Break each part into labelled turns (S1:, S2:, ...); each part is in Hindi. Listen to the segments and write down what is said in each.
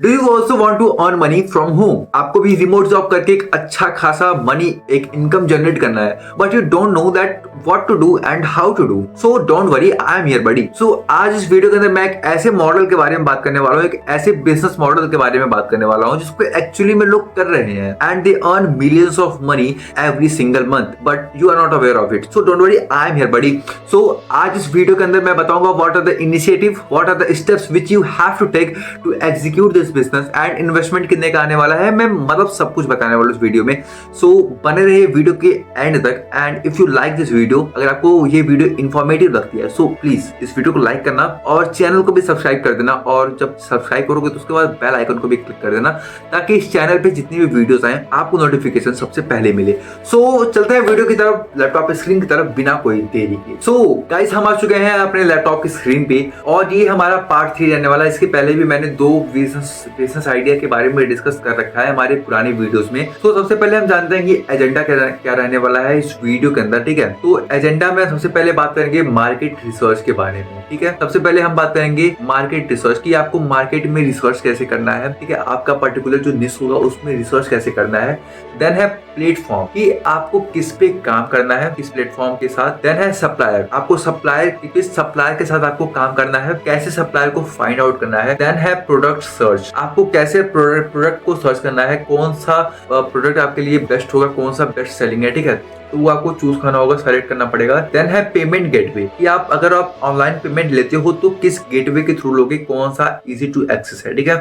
S1: Do you also want to earn money from home? आपको भी रिमोट जॉब करके एक अच्छा खासा मनी, एक इनकम जनरेट करना है, but you don't know that what to do and how to do. So don't worry, I am here buddy. So आज इस वीडियो के अंदर मैं एक ऐसे मॉडल के बारे में बात करने वाला हूँ, एक ऐसे बिजनेस मॉडल के बारे में बात करने वाला हूँ जिसको एक्चुअली में लोग कर रहे हैं and they earn millions of money every single month, but you are not aware of it. So don't worry, I am here buddy. So आज इस वीडियो के अंदर मैं बताऊंगा what are the initiative, what are the steps which you have to take to execute this business and investment कितने का आने वाला है। मैं मतलब सब कुछ बताने वाला हूँ इस वीडियो में। सो बने रहिए वीडियो के एंड तक। And if you like this video, अगर आपको ये वीडियो इंफॉर्मेटिव लगती है, सो प्लीज इस वीडियो को लाइक करना और चैनल को भी सब्सक्राइब कर देना। और जब सब्सक्राइब करोगे तो उसके बाद बेल आइकन को भी क्लिक कर देना, ताकि इस चैनल पे जितनी भी वीडियोस आए आपको नोटिफिकेशन सबसे पहले मिले। सो चलते हैं वीडियो की तरफ, लैपटॉप स्क्रीन की तरफ, बिना कोई देरी के। सो गाइस, हम आ चुके हैं अपने लैपटॉप की स्क्रीन पे और ये हमारा पार्ट 3 रहने वाला है। इसके पहले भी मैंने 2 बिजनेस आइडिया के बारे में डिस्कस कर रखा है हमारे पुराने वीडियोस में। तो सबसे पहले हम जानते हैं कि एजेंडा क्या रहने वाला है इस वीडियो के अंदर, ठीक है। तो एजेंडा में सबसे पहले बात करेंगे मार्केट रिसर्च के बारे में, ठीक है। सबसे पहले हम बात करेंगे मार्केट रिसर्च की, आपको मार्केट में रिसर्च कैसे करना है, ठीक है। आपका पर्टिकुलर जो निश होगा उसमें रिसर्च कैसे करना है। देन है प्लेटफॉर्म कि आपको किस पे काम करना है, किस प्लेटफॉर्म के साथ। देन है सप्लायर, आपको सप्लायर किस सप्लायर के साथ आपको काम करना है, कैसे सप्लायर को फाइंड आउट करना है। देन है प्रोडक्ट सर्च, आपको कैसे प्रोडक्ट को सर्च करना है, कौन सा प्रोडक्ट आपके लिए बेस्ट होगा, कौन सा बेस्ट सेलिंग है, ठीक है। तो वो आपको चूज करना होगा, सेलेक्ट करना पड़ेगा। देन है पेमेंट गेटवे कि आप अगर आप ऑनलाइन पेमेंट लेते हो तो किस गेटवे के थ्रू लोगे, कौन सा इजी टू एक्सेस है, ठीक है।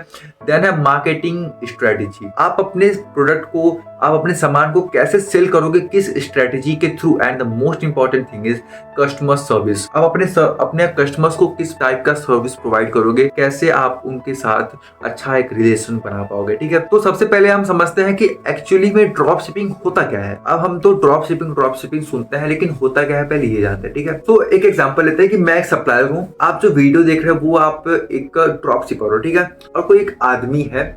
S1: देन है मार्केटिंग स्ट्रेटेजी, आप अपने प्रोडक्ट को, आप अपने सामान को कैसे सेल करोगे, किस स्ट्रेटेजी के through. And the most important thing is customer service, आप अपने कस्टमर्स को किस टाइप का सर्विस प्रोवाइड करोगे, कैसे आप उनके साथ अच्छा एक रिलेशन बना पाओगे, ठीक है। तो सबसे पहले हम समझते हैं कि एक्चुअली में ड्रॉप शिपिंग होता क्या है। अब हम तो ड्रॉप शिपिंग सुनते हैं, लेकिन होता क्या है पहले ये जानते हैं, ठीक है। तो एक एग्जांपल लेते हैं कि मैं एक सप्लायर हूँ, आप जो वीडियो देख रहे हो वो आप एक ड्रॉप शिपर हो, ठीक है। और कोई एक आदमी है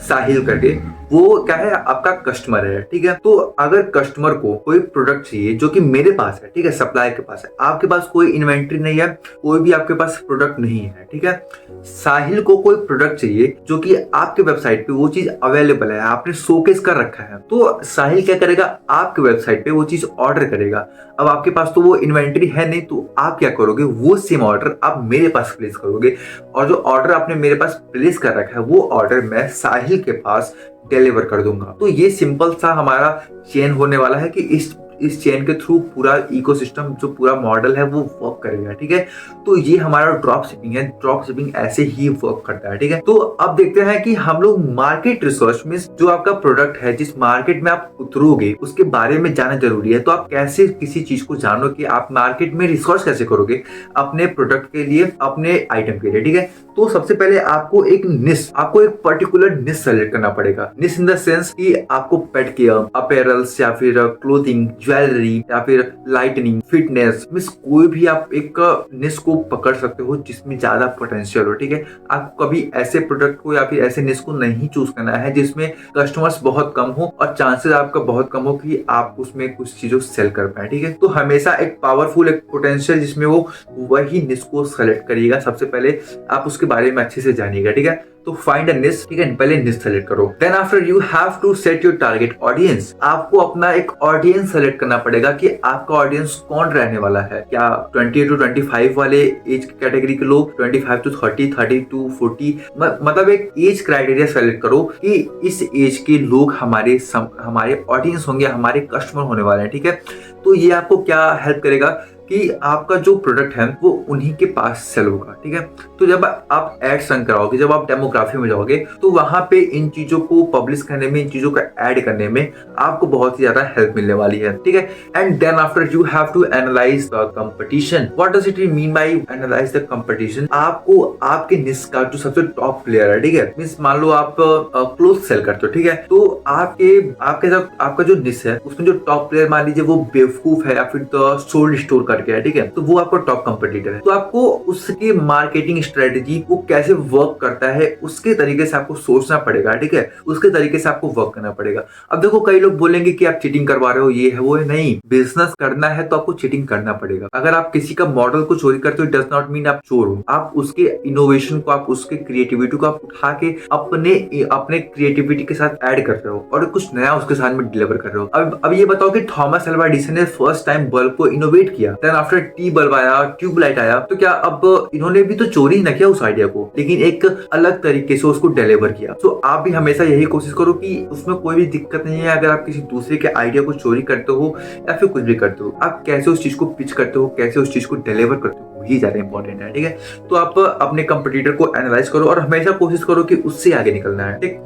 S1: साहिल करके, वो क्या है, आपका कस्टमर है, ठीक है। तो अगर कस्टमर को कोई प्रोडक्ट चाहिए जो कि मेरे पास है, ठीक है, सप्लायर के पास है, आपके पास कोई इन्वेंट्री नहीं है, कोई भी आपके पास प्रोडक्ट नहीं है, ठीक है। साहिल को कोई प्रोडक्ट चाहिए जो कि आपके वेबसाइट पे वो चीज अवेलेबल है, आपने शोकेस कर रखा है। तो साहिल क्या करेगा, आपके वेबसाइट पे वो चीज ऑर्डर करेगा। अब आपके पास तो वो इन्वेंट्री है नहीं, तो आप क्या करोगे, वो सेम ऑर्डर आप मेरे पास प्लेस करोगे। और जो ऑर्डर आपने मेरे पास प्लेस कर रखा है वो ऑर्डर मैं साहिल के पास डिलीवर कर दूंगा। तो ये सिंपल सा हमारा चेन होने वाला है कि इस चेन के थ्रू पूरा इकोसिस्टम, जो पूरा मॉडल है वो वर्क करेगा, ठीक है। तो ये हमारा ड्रॉप शिपिंग है, ड्रॉप शिपिंग ऐसे ही वर्क करता है, ठीक है। तो अब देखते हैं कि हम लोग मार्केट रिसर्च में जो आपका प्रोडक्ट है, जिस मार्केट में आप उतरोगे उसके बारे में जानना जरूरी है। तो आप कैसे किसी चीज को जानो कि आप मार्केट में रिसर्च कैसे करोगे अपने प्रोडक्ट के लिए, अपने आइटम के लिए, ठीक है। तो सबसे पहले आपको एक निश, आपको एक पर्टिकुलर निश सेलेक्ट करना पड़ेगा। निश इन द सेंस कि आपको पेट केयर, अपैरल्स या फिर क्लोथिंग, ज्वेलरी या फिर लाइटनिंग, फिटनेस, मींस कोई भी आप एक निश को पकड़ सकते हो जिसमें ज्यादा पोटेंशियल हो, ठीक है। आपको कभी ऐसे प्रोडक्ट को या फिर ऐसे निश को नहीं चूज करना है जिसमें कस्टमर्स बहुत कम हो और चांसेस आपका बहुत कम हो कि आप उसमें कुछ चीजों सेल कर पाए, ठीक है। तो हमेशा एक पावरफुल, एक पोटेंशियल जिसमें वो वही निश को सेलेक्ट करिएगा। सबसे पहले आप उसके बारे में अच्छे से जानिएगा, ठीक है। तो फाइंड अ निश, ठीक है, पहले निश सेलेक्ट करो। Then after you have to set your target audience, आपको अपना एक ऑडियंस सेलेक्ट करना पड़ेगा कि आपका ऑडियंस कौन रहने वाला है। क्या 20 to 25 वाले एज कैटेगरी के लोग, 25 to 30, 30 to 40, मतलब एक एज क्राइटेरिया सेलेक्ट करो कि इस एज के लोग हमारे ऑडियंस होंगे, हमारे कस्टमर होने वाले हैं, ठीक है। तो ये आपको क्या हेल्प करेगा कि आपका जो प्रोडक्ट है वो उन्हीं के पास सेल होगा, ठीक है। तो जब आप एड्स रन कराओगे, जब आप डेमोग्राफी में जाओगे, तो वहां पे इन चीजों को पब्लिश करने में, इन चीजों का ऐड करने में आपको बहुत ही ज्यादा हेल्प मिलने वाली है, ठीक है। And then after you have to analyse the competition. What does it mean by analyse the competition? आपको आपके निश का जो सबसे टॉप प्लेयर है, ठीक है, मींस मान लो आप क्लोथ सेल करते हो, ठीक है। तो आपके साथ आपका जो निश है उसमें जो टॉप प्लेयर मान लीजिए वो बेवकूफ है या फिर सोल्ड स्टोर कर करके है, ठीक है, तो वो आपका टॉप कंपटीटर है। तो आपको उसके मार्केटिंग स्ट्रेटेजी वो कैसे वर्क करता है उसके तरीके से आपको सोचना पड़ेगा, ठीक है, उसके तरीके से आपको वर्क करना पड़ेगा। अब देखो कई लोग बोलेंगे कि आप चीटिंग करवा रहे हो, ये है वो है, नहीं, बिजनेस करना है तो आपको चीटिंग करना पड़ेगा। अगर आप किसी का मॉडल को चोरी करते हो, डज नॉट मीन आप चोर हो। आप उसके इनोवेशन को, आप उसके क्रिएटिविटी को आप उठा के अपने अपने क्रिएटिविटी के साथ ऐड कर रहे हो और कुछ नया उसके साथ में डिलीवर कर रहे हो। अब ये बताओ कि थॉमस अल्वा एडिसन ने फर्स्ट टाइम बल्ब को इनोवेट किया, देन आफ्टर टी बल्ब आया, ट्यूबलाइट आया, तो क्या अब इन्होंने भी तो चोरी न किया उस आइडिया को, लेकिन एक अलग तरीके से उसको डिलीवर किया। तो आप भी हमेशा यही कोशिश करो कि उसमें कोई भी दिक्कत नहीं है अगर आप किसी दूसरे के आइडिया को चोरी करते हो या फिर कुछ भी करते हो, आप कैसे उस चीज को पिच करते हो, कैसे उस चीज को डिलीवर करते हो, ही ज्यादा इंपॉर्टेंट है, ठीक है। तो आप अपने कंपटीटर को एनालाइज करो और हमेशा कोशिश करो कि उससे आगे निकलना है, ठीक।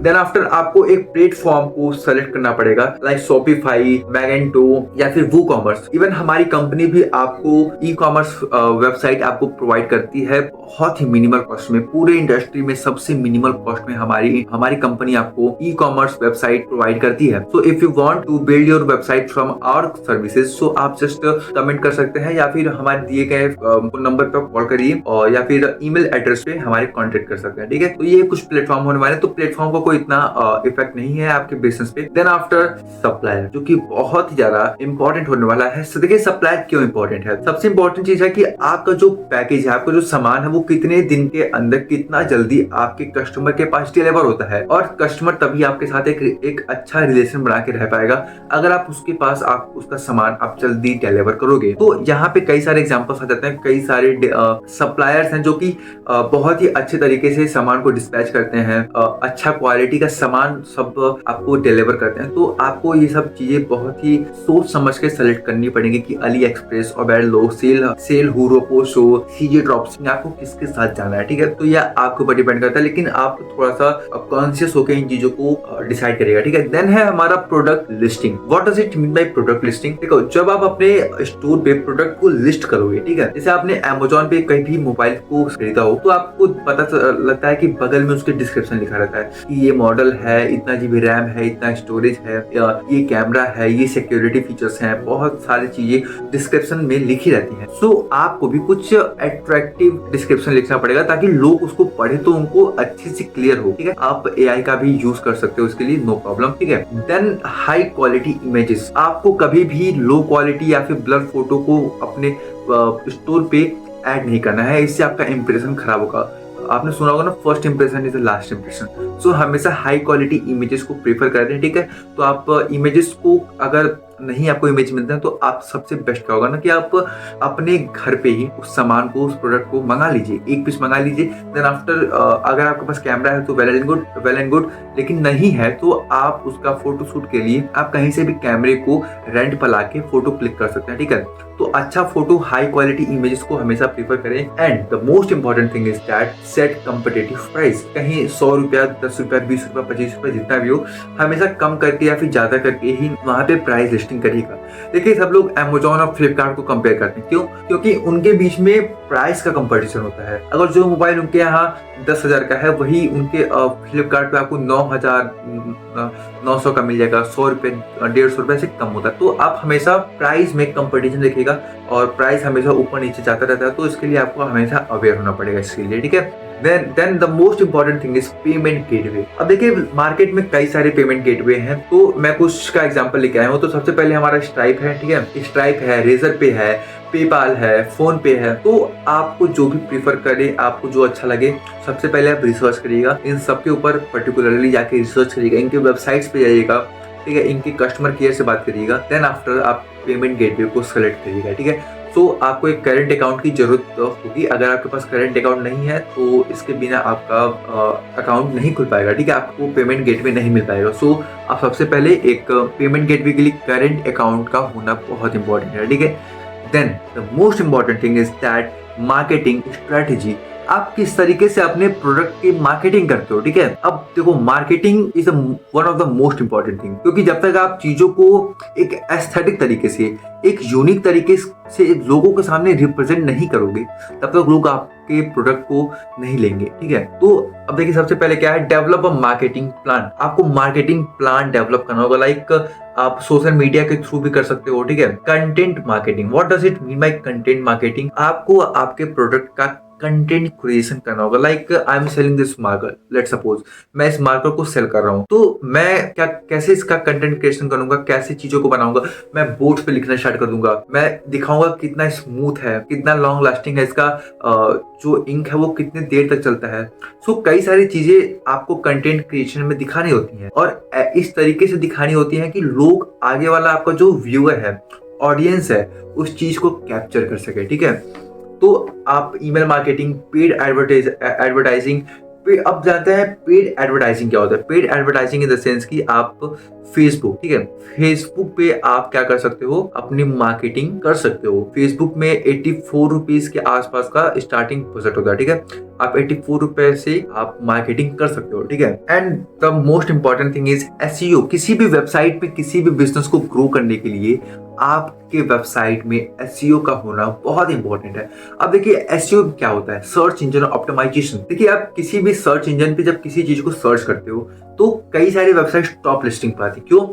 S1: देन आफ्टर आपको एक प्लेटफॉर्म को सेलेक्ट करना पड़ेगा, लाइक शॉपिफाई, मैगेंटो या फिर वूकॉमर्स। इवन हमारी कंपनी भी आपको ई कॉमर्स वेबसाइट आपको प्रोवाइड करती है बहुत ही मिनिमल कॉस्ट में। पूरे इंडस्ट्री में सबसे मिनिमल कॉस्ट में हमारी कंपनी आपको ई कॉमर्स वेबसाइट प्रोवाइड करती है। So if you want to build your website from our services, so आप जस्ट कमेंट कर सकते हैं या फिर हमारे दिए गए नंबर पर कॉल करिए और या फिर ईमेल एड्रेस पे हमारे कांटेक्ट कर सकते हैं, ठीक है। तो ये कुछ प्लेटफॉर्म होने वाले, तो प्लेटफॉर्म का कोई इतना इफेक्ट नहीं है आपके बिजनेस पे। देन आफ्टर सप्लायर, जो कि बहुत ही ज्यादा इंपॉर्टेंट होने वाला है। देखिए सप्लायर क्यों इंपॉर्टेंट है, सबसे इंपॉर्टेंट चीज है कि आपका जो पैकेज है, आपका जो सामान है, वो कितने दिन के अंदर कितना जल्दी आपके कस्टमर के पास डिलीवर होता है। और कस्टमर तभी आपके साथ एक अच्छा रिलेशन बना के रह पाएगा अगर आप उसके पास आप उसका सामान आप जल्दी डिलीवर करोगे। तो यहाँ पे कई सारे एग्जांपल्स आ जाते हैं, कई सारे सप्लायर्स हैं जो कि बहुत ही अच्छे तरीके से सामान को डिस्पैच करते हैं, अच्छा क्वालिटी का सामान सब आपको डिलीवर करते हैं। तो आपको ये सब चीजें बहुत ही सोच समझ के सेलेक्ट करनी पड़ेगी कि अली एक्सप्रेस, ओबेरलो, सेल हुरो पोशो, सीजे ड्रॉपशिपिंग, आपको किसके साथ जाना है, ठीक है। तो यह आपके ऊपर डिपेंड करता है, लेकिन आप थोड़ा सा कॉन्शियस होकर इन चीजों को डिसाइड करिएगा, ठीक है। देन है हमारा product listing. What does it mean by product listing? देखो जब आप अपने स्टोर पे प्रोडक्ट को लिस्ट करोगे, ठीक है, जैसे आपने अमेज़न पे कहीं भी मोबाइल को खरीदा हो, तो आपको पता लगता है कि बगल में उसके डिस्क्रिप्शन लिखा रहता है कि ये मॉडल है, इतना जीबी रैम है, इतना स्टोरेज है, ये कैमरा है, ये सिक्योरिटी फीचर्स हैं, बहुत सारी चीजें डिस्क्रिप्शन में लिखी रहती हैं। सो आपको भी कुछ अट्रैक्टिव डिस्क्रिप्शन लिखना पड़ेगा ताकि लोग उसको पढ़े तो उनको अच्छे से क्लियर हो, ठीक है। आप AI का भी यूज कर सकते हो उसके लिए, नो प्रॉब्लम, ठीक है। देन हाई क्वालिटी इमेजेस, आपको कभी भी लो क्वालिटी या फिर ब्लर फोटो को अपने स्टोर पे ऐड नहीं करना है, इससे आपका इंप्रेशन खराब होगा। आपने सुना होगा ना, first impression is the last impression. So हमेशा हाई क्वालिटी इमेजेस को प्रेफर करते हैं, ठीक है। तो आप इमेजेस को अगर नहीं आपको इमेज मिलता है तो आप सबसे बेस्ट क्या होगा ना कि आप अपने घर पे ही उस सामान को, उस प्रोडक्ट को मंगा लीजिए, एक पीस मंगा लीजिए। देन आफ्टर अगर आपके पास कैमरा है तो वेल एंड गुड, लेकिन नहीं है तो आप उसका फोटो शूट के लिए आप कहीं से भी कैमरे को रेंट पर ला के फोटो क्लिक कर सकते हैं, ठीक है। तो अच्छा फोटो, हाई क्वालिटी इमेजेस को हमेशा प्रीफर करें। And the most important thing is that set competitive price. कहीं 100 रुपया, 10 रुपया, 20 रुपया, 25 रुपया, जितना भी हो, हमेशा कम करके या फिर ज्यादा करके ही वहां पे प्राइस लिस्टिंग करिएगा। देखिए सब लोग अमेज़न और फ्लिपकार्ट को कंपेयर करते हैं, क्यों? क्योंकि उनके बीच में प्राइस का कंपटीशन होता है। अगर जो मोबाइल उनके यहाँ 10,000 का है, वही उनके फ्लिपकार्ट पे आपको 9,900 का मिल जाएगा, 100 रुपए, 150 रुपए से कम होता है। तो आप हमेशा प्राइस में कंपटीशन देखिएगा और प्राइस हमेशा ऊपर नीचे जाता रहता है, तो इसके लिए आपको हमेशा अवेयर होना पड़ेगा इसके लिए, ठीक है। Then the most important thing is payment gateway. अब देखिए मार्केट में कई सारे पेमेंट गेटवे हैं, तो मैं कुछ का एग्जांपल लेके आया हूँ। तो सबसे पहले हमारा स्ट्राइप है, ठीक है, स्ट्राइप है, रेजर पे है, पेपाल है, फोन पे है। तो आपको जो भी प्रीफर करे, आपको जो अच्छा लगे, सबसे पहले आप रिसर्च करिएगा, इन सब के ऊपर पर्टिकुलरली जाके रिसर्च करिएगा, इनके वेबसाइट्स पे जाइएगा, ठीक है, इनके कस्टमर केयर से बात करिएगा। देन आफ्टर आप पेमेंट गेटवे को सेलेक्ट करिएगा, ठीक है। तो आपको एक करंट अकाउंट की जरूरत होगी। अगर आपके पास करंट अकाउंट नहीं है तो इसके बिना आपका अकाउंट नहीं खुल पाएगा, ठीक है, आपको पेमेंट गेटवे नहीं मिल पाएगा। सो आप सबसे पहले एक पेमेंट गेटवे के लिए करंट अकाउंट का होना बहुत इंपॉर्टेंट है, ठीक है। Then the most important thing is that marketing strategy. आप किस तरीके से अपने प्रोडक्ट की मार्केटिंग करते हो, ठीक है। अब देखो marketing is one of the most important thing, क्योंकि जब तक आप चीजों को एक एस्थेटिक तरीके से, एक यूनिक तरीके से लोगों के सामने रिप्रेजेंट नहीं करोगे, तब तक लोग आपके प्रोडक्ट को नहीं लेंगे, ठीक है। तो अब देखिए सबसे पहले क्या है, डेवलप अ मार्केटिंग प्लान। आपको मार्केटिंग प्लान डेवलप करना होगा। लाइक आप सोशल मीडिया के थ्रू भी कर सकते हो, ठीक है। Content marketing, what does it mean bye content marketing? आपको आपके प्रोडक्ट का कंटेंट क्रिएशन करना होगा। Like I am selling this marker, let suppose मैं इस मार्कर को सेल कर रहा हूँ, तो मैं क्या कैसे इसका कंटेंट क्रिएशन करूंगा, कैसे चीजों को बनाऊंगा? मैं बोर्ड्स पे लिखना स्टार्ट कर दूंगा, मैं दिखाऊंगा कितना स्मूथ है, कितना लॉन्ग लास्टिंग है इसका, जो इंक है वो कितने देर तक चलता है। सो कई सारी चीजें आपको कंटेंट क्रिएशन में दिखानी होती हैं, और इस तरीके से दिखानी होती है कि लोग, आगे वाला आपका जो व्यूअर है, ऑडियंस है, उस चीज को कैप्चर कर सके, ठीक है। तो आप ईमेल मार्केटिंग, पेड एडवर्टाइजिंग, अब जानते हैं पेड एडवर्टाइजिंग क्या होता है। Paid advertising in the sense कि आप फेसबुक, ठीक है, फेसबुक पे आप क्या कर सकते हो, अपनी मार्केटिंग कर सकते हो। फेसबुक में 84 रुपीज के आसपास का स्टार्टिंग बजट होता है, ठीक है। आप 84 रुपए से आप मार्केटिंग कर सकते हो, ठीक है। And the most important thing is SEO. किसी भी वेबसाइट पे किसी भी बिजनेस को ग्रो करने के लिए आपके वेबसाइट में एसईओ का होना बहुत इंपॉर्टेंट है। अब देखिए एसईओ क्या होता है, सर्च इंजन ऑप्टिमाइजेशन। देखिए आप किसी भी सर्च इंजन पे जब किसी चीज को सर्च करते हो तो कई सारी वेबसाइट टॉप लिस्टिंग पर आती है। क्यों?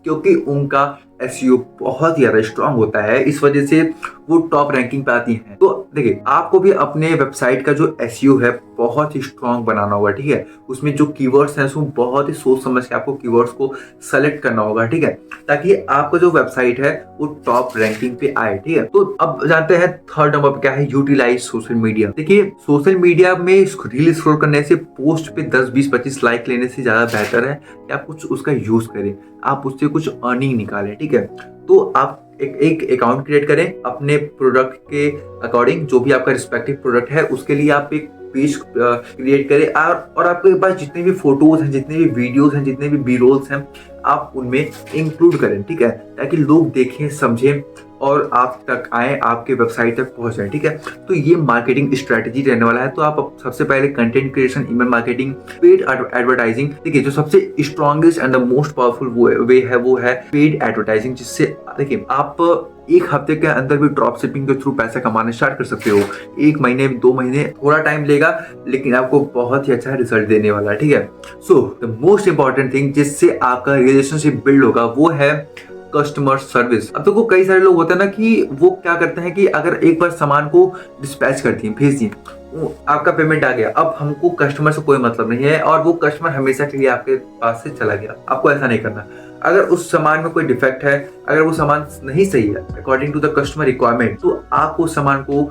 S1: क्योंकि उनका एसईओ बहुत ही ज्यादा स्ट्रांग होता है, इस वजह से वो टॉप रैंकिंग पे आती हैं। तो देखिए आपको भी अपने वेबसाइट का जो एसईओ है बहुत ही स्ट्रांग बनाना होगा, ठीक है। उसमें जो कीवर्ड्स हैं उसमें बहुत ही सोच समझ के आपको कीवर्ड्स को सेलेक्ट करना होगा, ठीक है, ताकि आपका जो वेबसाइट है वो टॉप रैंकिंग पे आए, ठीक है। तो अब जानते हैं थर्ड नंबर पे क्या है, यूटिलाइज सोशल मीडिया। देखिए सोशल मीडिया में रील स्क्रॉल करने से, पोस्ट पे 10, 20, 25 लाइक लेने से ज्यादा बेहतर है कि आप कुछ उसका यूज करें, आप उससे कुछ अर्निंग निकालें, ठीक है। तो आप एक अकाउंट क्रिएट करें अपने प्रोडक्ट के अकॉर्डिंग, जो भी आपका रिस्पेक्टिव प्रोडक्ट है उसके लिए आप एक पेज क्रिएट करें, और आपके पास जितने भी फोटोज हैं, जितने भी वीडियोस हैं, जितने भी बी रोल्स हैं, आप उनमें इंक्लूड करें, ठीक है, ताकि लोग देखें, समझें और आप तक आए, आपके वेबसाइट तक पहुंच जाए, ठीक है। तो ये मार्केटिंग स्ट्रेटेजी रहने वाला है। तो आप सबसे पहले content creation, email marketing, paid advertising, देखिए जो सबसे strongest and the most powerful वे है वो है पेड एडवर्टाइजिंग, जिससे देखिए आप एक हफ्ते के अंदर भी ड्रॉप शिपिंग के थ्रू पैसा कमाना स्टार्ट कर सकते हो। 1 महीने 2 महीने थोड़ा टाइम लेगा, लेकिन आपको बहुत ही अच्छा रिजल्ट देने वाला है, ठीक है। So the most important thing जिससे आपका रिलेशनशिप बिल्ड होगा वो है कस्टमर सर्विस। अब देखो कई सारे लोग होते हैं ना कि वो क्या करते हैं कि अगर एक बार सामान को डिस्पैच कर दिए, भेज दिए, आपका पेमेंट आ गया, अब हमको कस्टमर से कोई मतलब नहीं है और वो कस्टमर हमेशा के लिए आपके पास से चला गया। आपको ऐसा नहीं करना। अगर उस सामान में कोई डिफेक्ट है, अगर वो सामान नहीं सही है according to the customer requirement, तो आपको उस सामान को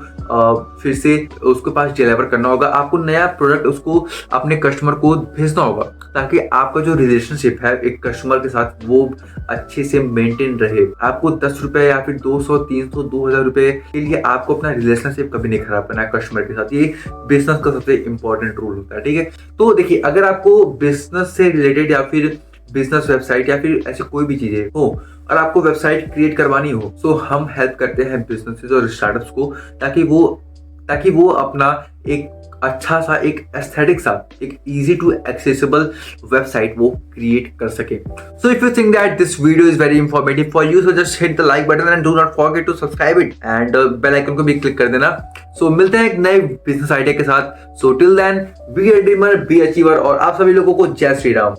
S1: फिर से उसके पास डिलीवर करना होगा। आपको नया प्रोडक्ट उसको अपने कस्टमर को भेजना होगा, ताकि आपका जो रिलेशनशिप है एक कस्टमर के साथ वो अच्छे से मेंटेन रहे। आपको 10 रुपए या फिर 200, 300, 2000 रुपए के लिए आपको अपना रिलेशनशिप कभी नहीं खराब करना है कस्टमर के साथ। ये बिजनेस का सबसे इंपॉर्टेंट रूल होता है, ठीक है। तो देखिए अगर आपको बिजनेस से रिलेटेड या फिर बिजनेस वेबसाइट या फिर ऐसी कोई भी चीजें हो और आपको वेबसाइट क्रिएट करवानी हो, तो हम हेल्प करते हैं बिजनेसेस और स्टार्टअप्स को, ताकि वो अपना एक अच्छा सा, एक एस्थेटिक सा, एक इजी टू एक्सेसिबल वेबसाइट वो क्रिएट कर सके। So if you think that this video is very informative for you, so just hit the like button and do not forget to subscribe it and bell icon को भी क्लिक कर देना। सो मिलते हैं एक नए बिजनेस आइडिया के साथ। So till then be a dreamer, be achiever, और आप सभी लोगों को जय श्री राम।